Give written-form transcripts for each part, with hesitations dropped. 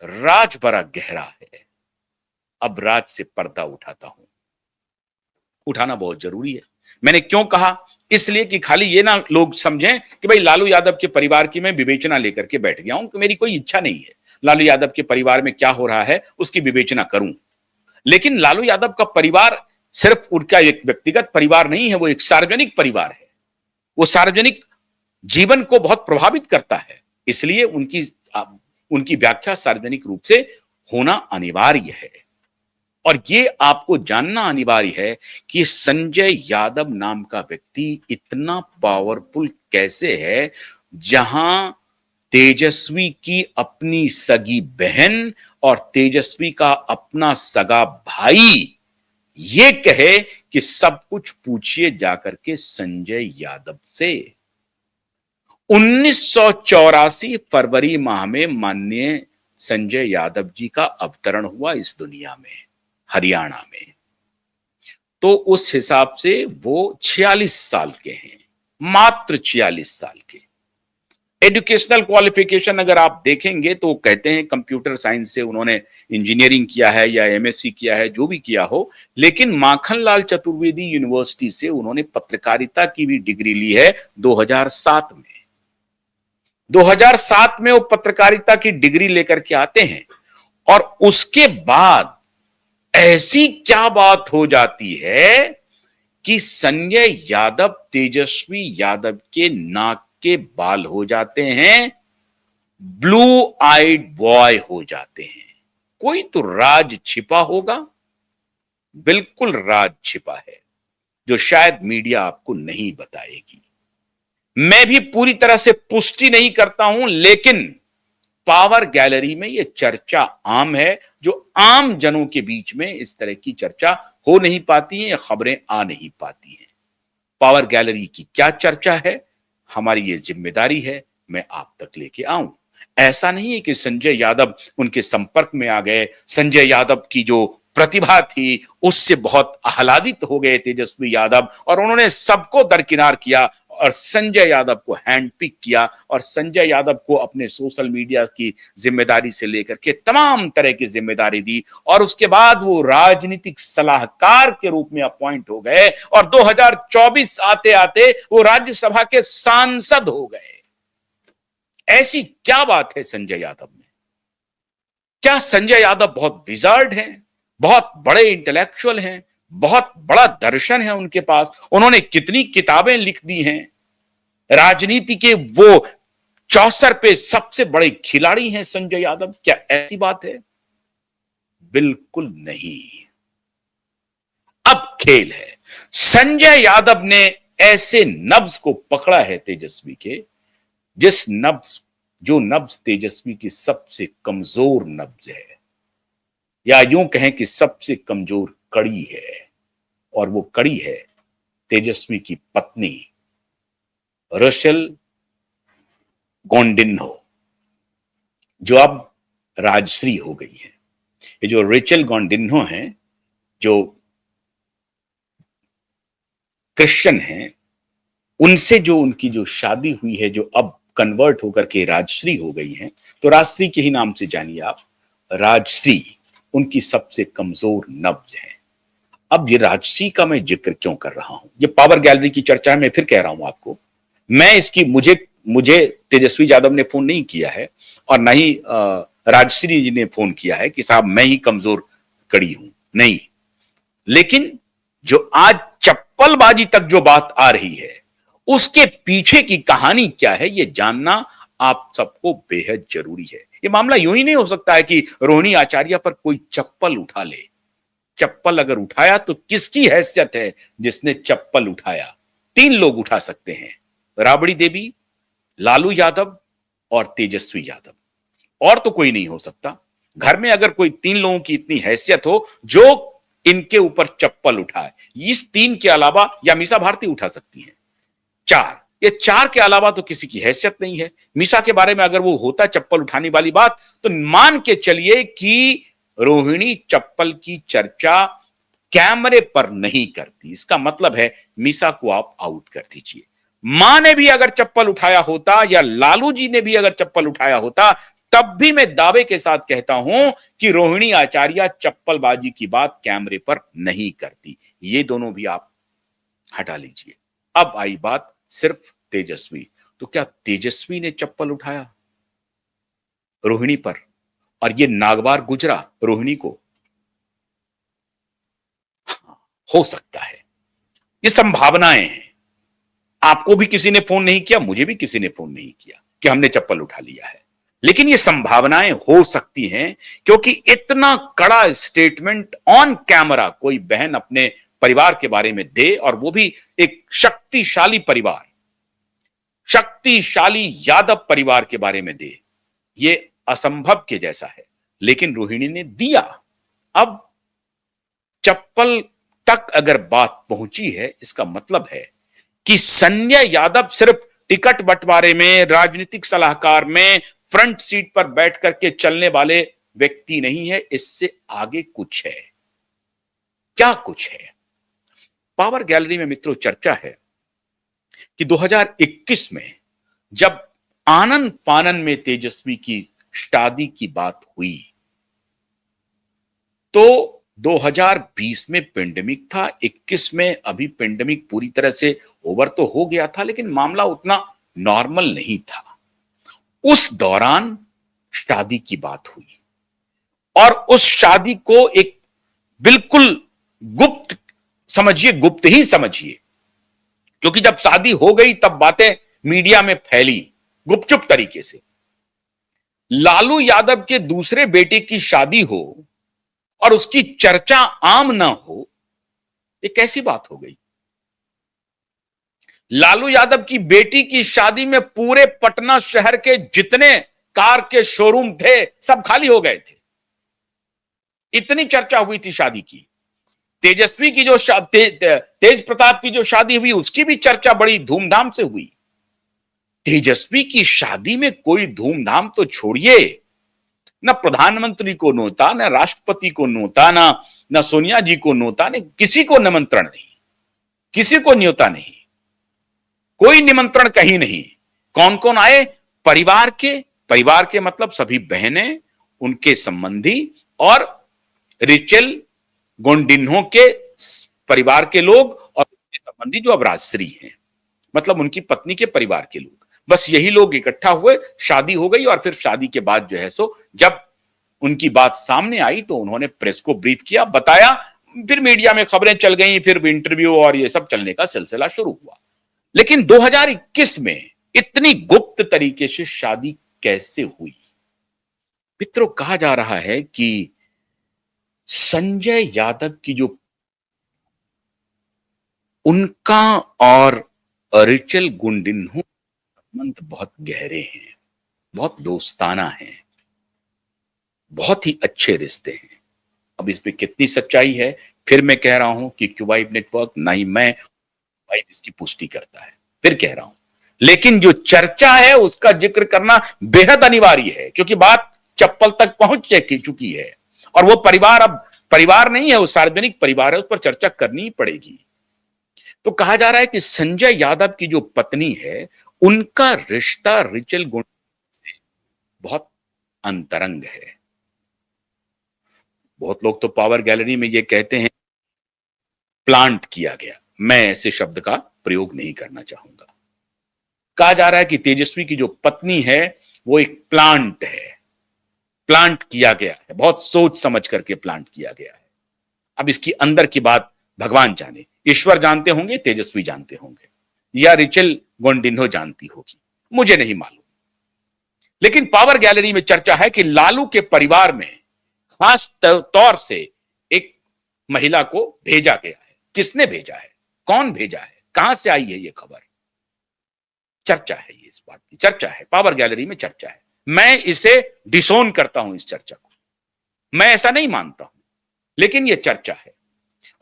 राज बड़ा गहरा है। अब राज से पर्दा उठाता हूं। उठाना बहुत जरूरी है। मैंने क्यों कहा? इसलिए कि खाली ये ना लोग समझें कि भाई लालू यादव के परिवार की मैं विवेचना लेकर के बैठ गया हूं, कि मेरी कोई इच्छा नहीं है लालू यादव के परिवार में क्या हो रहा है उसकी विवेचना करूं। लेकिन लालू यादव का परिवार सिर्फ उनका एक व्यक्तिगत परिवार नहीं है, वो एक सार्वजनिक परिवार है। वो सार्वजनिक जीवन को बहुत प्रभावित करता है। इसलिए उनकी व्याख्या सार्वजनिक रूप से होना अनिवार्य है। और ये आपको जानना अनिवार्य है कि संजय यादव नाम का व्यक्ति इतना पावरफुल कैसे है, जहां तेजस्वी की अपनी सगी बहन और तेजस्वी का अपना सगा भाई ये कहे कि सब कुछ पूछिए जाकर के संजय यादव से। 1984 फरवरी माह में माननीय संजय यादव जी का अवतरण हुआ इस दुनिया में, हरियाणा में। तो उस हिसाब से वो 46 साल के हैं, मात्र 46 साल के। एजुकेशनल क्वालिफिकेशन अगर आप देखेंगे तो कहते हैं कंप्यूटर साइंस से उन्होंने इंजीनियरिंग किया है या एमएससी किया है, जो भी किया हो। लेकिन माखनलाल चतुर्वेदी यूनिवर्सिटी से उन्होंने पत्रकारिता की भी डिग्री ली है 2007 में। 2007 में वो पत्रकारिता की डिग्री लेकर के आते हैं और उसके बाद ऐसी क्या बात हो जाती है कि संजय यादव तेजस्वी यादव के नाक के बाल हो जाते हैं, ब्लू आइड बॉय हो जाते हैं। कोई तो राज छिपा होगा, बिल्कुल राज छिपा है जो शायद मीडिया आपको नहीं बताएगी। मैं भी पूरी तरह से पुष्टि नहीं करता हूं, लेकिन पावर गैलरी में यह चर्चा आम है, जो आम जनों के बीच में इस तरह की चर्चा हो नहीं पाती है या खबरें आ नहीं पाती हैं। पावर गैलरी की क्या चर्चा है, हमारी ये जिम्मेदारी है मैं आप तक लेके आऊं। ऐसा नहीं है कि संजय यादव उनके संपर्क में आ गए, संजय यादव की जो प्रतिभा थी उससे बहुत आह्लादित हो गए तेजस्वी यादव और उन्होंने सबको दरकिनार किया और संजय यादव को हैंड पिक किया और संजय यादव को अपने सोशल मीडिया की जिम्मेदारी से लेकर के तमाम तरह की जिम्मेदारी दी और उसके बाद वो राजनीतिक सलाहकार के रूप में अपॉइंट हो गए और 2024 आते आते वो राज्यसभा के सांसद हो गए। ऐसी क्या बात है संजय यादव में? क्या संजय यादव बहुत विजार्ड हैं, बहुत बड़े इंटेलेक्चुअल हैं, बहुत बड़ा दर्शन है उनके पास, उन्होंने कितनी किताबें लिख दी हैं, राजनीति के वो चौसर पे सबसे बड़े खिलाड़ी हैं संजय यादव? क्या ऐसी बात है? बिल्कुल नहीं। अब खेल है, संजय यादव ने ऐसे नब्ज को पकड़ा है तेजस्वी के, जो नब्ज तेजस्वी की सबसे कमजोर नब्ज है, या यूं कहें कि सबसे कमजोर कड़ी है। और वो कड़ी है तेजस्वी की पत्नी रेचल गॉन्डिन्हो, जो अब राजश्री हो गई है। ये जो रेचल गॉन्डिन्हो हैं, जो क्रिश्चियन हैं, उनसे जो उनकी जो शादी हुई है, जो अब कन्वर्ट होकर के राजश्री हो गई हैं, तो राजश्री के ही नाम से जानिए आप, राजश्री उनकी सबसे कमजोर नब्ज है। अब ये राजश्री का मैं जिक्र क्यों कर रहा हूं? ये पावर गैलरी की चर्चा है, मैं फिर कह रहा हूं आपको। मैं इसकी मुझे तेजस्वी यादव ने फोन नहीं किया है और ना ही राजश्री जी ने फोन किया है कि साहब मैं ही कमजोर कड़ी हूं, नहीं। लेकिन जो आज चप्पलबाजी तक जो बात आ रही है, उसके पीछे की कहानी क्या है, यह जानना आप सबको बेहद जरूरी है। यह मामला यूं ही नहीं हो सकता है कि रोहिणी आचार्य पर कोई चप्पल उठा ले। चप्पल अगर उठाया तो किसकी हैसियत है जिसने चप्पल उठाया? 3 लोग उठा सकते हैं, राबड़ी देवी, लालू यादव और तेजस्वी यादव, और तो कोई नहीं हो सकता। घर में अगर कोई 3 लोगों की इतनी हैसियत हो जो इनके ऊपर चप्पल उठाए, इस 3 के अलावा या मीसा भारती उठा सकती हैं। 4, ये 4 के अलावा तो किसी की हैसियत नहीं है। मीसा के बारे में अगर वो होता चप्पल उठाने वाली बात, तो मान के चलिए कि रोहिणी चप्पल की चर्चा कैमरे पर नहीं करती। इसका मतलब है मीसा को आप आउट कर दीजिए। मां ने भी अगर चप्पल उठाया होता या लालू जी ने भी अगर चप्पल उठाया होता, तब भी मैं दावे के साथ कहता हूं कि रोहिणी आचार्य चप्पलबाजी की बात कैमरे पर नहीं करती। ये दोनों भी आप हटा लीजिए। अब आई बात सिर्फ तेजस्वी। तो क्या तेजस्वी ने चप्पल उठाया रोहिणी पर और ये नागवार गुजरा रोहिणी को? हो सकता है, ये संभावनाएं हैं। आपको भी किसी ने फोन नहीं किया, मुझे भी किसी ने फोन नहीं किया कि हमने चप्पल उठा लिया है, लेकिन ये संभावनाएं हो सकती हैं, क्योंकि इतना कड़ा स्टेटमेंट ऑन कैमरा कोई बहन अपने परिवार के बारे में दे, और वो भी एक शक्तिशाली परिवार, शक्तिशाली यादव परिवार के बारे में दे, ये असंभव के जैसा है। लेकिन रोहिणी ने दिया। अब चप्पल तक अगर बात पहुंची है, इसका मतलब है कि संजय यादव सिर्फ टिकट बंटवारे में, राजनीतिक सलाहकार में फ्रंट सीट पर बैठ करके चलने वाले व्यक्ति नहीं है, इससे आगे कुछ है। क्या कुछ है? पावर गैलरी में मित्रों चर्चा है कि 2021 में जब आनन फानन में तेजस्वी की शादी की बात हुई, तो 2020 में पेंडेमिक था, 21 में अभी पेंडेमिक पूरी तरह से ओवर तो हो गया था, लेकिन मामला उतना नॉर्मल नहीं था। उस दौरान शादी की बात हुई, और उस शादी को एक बिल्कुल गुप्त समझिए, गुप्त ही समझिए, क्योंकि जब शादी हो गई तब बातें मीडिया में फैली गुपचुप तरीके से। लालू यादव के दूसरे बेटे की शादी हो और उसकी चर्चा आम ना हो, ये कैसी बात हो गई? लालू यादव की बेटी की शादी में पूरे पटना शहर के जितने कार के शोरूम थे सब खाली हो गए थे, इतनी चर्चा हुई थी शादी की। तेजस्वी की जो तेज प्रताप की जो शादी हुई, उसकी भी चर्चा बड़ी धूमधाम से हुई। तेजस्वी की शादी में कोई धूमधाम तो छोड़िए, न प्रधानमंत्री को नोता, न राष्ट्रपति को नोता, न सोनिया जी को नोता, न किसी को निमंत्रण नहीं, किसी को न्योता नहीं, कोई निमंत्रण कहीं नहीं। कौन कौन आए? परिवार के मतलब सभी बहनें, उनके संबंधी और रिचेल गोंडिन्हो के परिवार के लोग, और उनके संबंधी जो अब राजश्री हैं, मतलब उनकी पत्नी के परिवार के लोग। बस यही लोग इकट्ठा हुए, शादी हो गई, और फिर शादी के बाद जो है सो जब उनकी बात सामने आई तो उन्होंने प्रेस को ब्रीफ किया, बताया, फिर मीडिया में खबरें चल गई, फिर इंटरव्यू और ये सब चलने का सिलसिला शुरू हुआ। लेकिन 2021 में इतनी गुप्त तरीके से शादी कैसे हुई? मित्रों, कहा जा रहा है कि संजय यादव की जो उनका और रिचेल गुंडिन्हो संबंध बहुत गहरे हैं, बहुत दोस्ताना हैं, बहुत ही अच्छे रिश्ते हैं। अब इसमें कितनी सच्चाई है, फिर मैं कह रहा हूं कि क्यूबाइव नेटवर्क, ना ही मैं इसकी पुष्टि करता है, फिर कह रहा हूं। लेकिन जो चर्चा है उसका जिक्र करना बेहद अनिवार्य है, क्योंकि बात चप्पल तक पहुंच चुकी है, और वो परिवार अब परिवार नहीं है, वो सार्वजनिक परिवार है, उस पर चर्चा करनी ही पड़ेगी। तो कहा जा रहा है कि संजय यादव की जो पत्नी है, उनका रिश्ता रिचेल गुंडिन्हो से बहुत अंतरंग है। बहुत लोग तो पावर गैलरी में ये कहते हैं प्लांट किया गया, मैं ऐसे शब्द का प्रयोग नहीं करना चाहूंगा। कहा जा रहा है कि तेजस्वी की जो पत्नी है वो एक प्लांट है, प्लांट किया गया है, बहुत सोच समझ करके प्लांट किया गया है। अब इसकी अंदर की बात भगवान जाने, ईश्वर जानते होंगे, तेजस्वी जानते होंगे, या रिचेल गोंडिन्हो जानती होगी, मुझे नहीं मालूम। लेकिन पावर गैलरी में चर्चा है कि लालू के परिवार में खास तौर से एक महिला को भेजा गया है। किसने भेजा है, कौन भेजा है, कहां से आई है ये खबर? चर्चा है, ये इस बात की चर्चा है, पावर गैलरी में चर्चा है। मैं इसे डिसोन करता हूं, इस चर्चा को मैं ऐसा नहीं मानता हूं, लेकिन यह चर्चा है।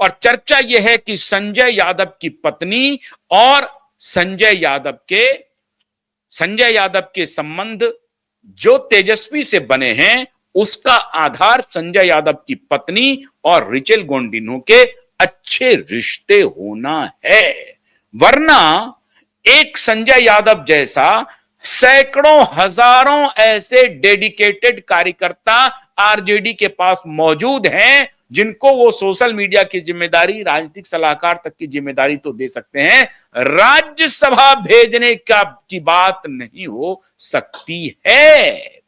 और चर्चा यह है कि संजय यादव की पत्नी और संजय यादव के संबंध जो तेजस्वी से बने हैं, उसका आधार संजय यादव की पत्नी और रिचेल गोंडिन्हो के अच्छे रिश्ते होना है। वरना एक संजय यादव जैसा सैकड़ों हजारों ऐसे डेडिकेटेड कार्यकर्ता आरजेडी के पास मौजूद हैं जिनको वो सोशल मीडिया की जिम्मेदारी, राजनीतिक सलाहकार तक की जिम्मेदारी तो दे सकते हैं, राज्यसभा भेजने की बात नहीं हो सकती है।